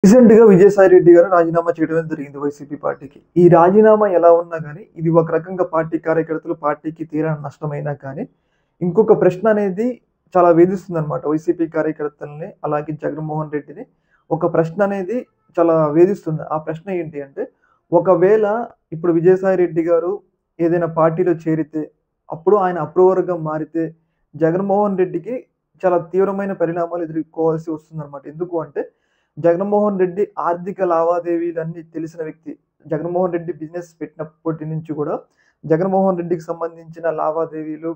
రీసెంట్‌గా విజయసాయిరెడ్డి గారు రాజీనామా చేయడమే జరిగింది వైసీపీ పార్టీకి. ఈ రాజీనామా ఎలా ఉన్నా గాని, ఇది ఒక రకంగా పార్టీ కార్యకర్తలు, పార్టీకి తీరా నష్టమైనా కానీ, ఇంకొక ప్రశ్న అనేది చాలా వేధిస్తుందనమాట. వైసీపీ కార్యకర్తల్ని, అలాగే జగన్మోహన్ రెడ్డిని ఒక ప్రశ్న అనేది చాలా వేధిస్తుంది. ఆ ప్రశ్న ఏంటి అంటే, ఒకవేళ ఇప్పుడు విజయసాయిరెడ్డి గారు ఏదైనా పార్టీలో చేరితే, అప్పుడు ఆయన అప్రూవర్‌గా మారితే, జగన్మోహన్ రెడ్డికి చాలా తీవ్రమైన పరిణామాలు ఎదుర్కోవాల్సి వస్తుందనమాట. ఎందుకు అంటే జగన్మోహన్ రెడ్డి ఆర్థిక లావాదేవీలన్నీ తెలిసిన వ్యక్తి. జగన్మోహన్ రెడ్డి బిజినెస్ పెట్టినప్పటి నుంచి గూడా, జగన్మోహన్ రెడ్డికి సంబంధించిన లావాదేవీలు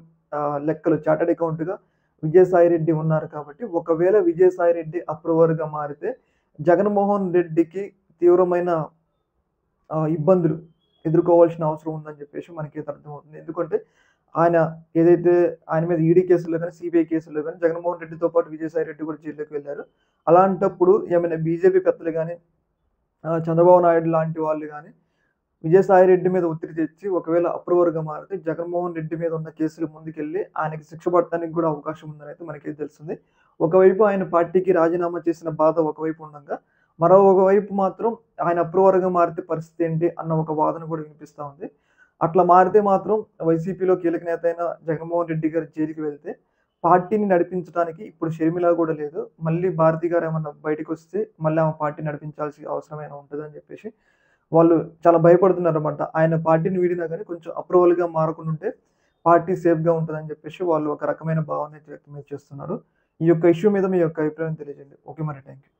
లెక్కలు చార్టర్డ్ అకౌంట్‌గా విజయసాయి రెడ్డి ఉన్నారు కాబట్టి, ఒకవేళ విజయసాయి రెడ్డి అప్రూవర్‌గా మారితే, జగన్మోహన్ రెడ్డికి తీవ్రమైన ఇబ్బందులు ఎదుర్కోవాల్సిన అవసరం ఉందని జెప్పేసి మనకైతే అర్థమవుతుంది. ఎందుకంటే, ఆయన ఏదైతే ఆయన మీద ఈడీ కేసుల్లో గాని, సీబీఐ కేసుల్లో గాని జగన్మోహన్ రెడ్డితో పాటు విజయసాయి రెడ్డి కూడా జైల్లోకి వెళ్లారు. అలాంటప్పుడు ఏమైనా బీజేపీ పెద్దలు గాని, చంద్రబాబు నాయుడు లాంటి వాళ్ళు గాని, విజయసాయి రెడ్డి మీద ఒత్తిడి తెచ్చి ఒకవేళ అప్రూవర్‌గా మారితే జగన్మోహన్ రెడ్డి మీద ఉన్న కేసులు ముందుకెళ్ళి ఆయనకి శిక్ష పడటానికి కూడా అవకాశం ఉందనైతే మనకైతే తెలుస్తుంది. ఒకవైపు ఆయన పార్టీకి రాజీనామా చేసిన బాధ ఒకవైపు ఉండంగా, మరొక వైపు మాత్రం ఆయన అప్రూవర్‌గా మారితే పరిస్థితి ఏంటి అన్న ఒక వాదన కూడా వినిపిస్తా ఉంది. అట్లా మారితే మాత్రం వైసీపీలో కీలక నేత అయిన జగన్మోహన్ రెడ్డి గారు జైలుకి వెళ్తే, పార్టీని నడిపించడానికి ఇప్పుడు షర్మిల గూడా లేదు. మళ్ళీ భారతి గారేమన్నా బయటికొస్తే మళ్ళీ ఆమె పార్టీ నడిపించాల్సిన అవసరమైనా ఉంటదని జెప్పేసి వాళ్ళు చాలా భయపడుతున్నారన్నమాట. ఆయన పార్టీని వీడినా గాని కొంచెం అప్రూవల్‌గా మారకుండుంటే పార్టీ సేఫ్‌గా ఉంటదని జెప్పేసి వాళ్ళు ఒక రకమైన భావన అయితే వ్యక్తం చేస్తున్నారు. ఈ యొక్క ఇష్యూ మీద మీ యొక్క అభిప్రాయం తెలియజేయండి. ఓకే మరి. Thank you.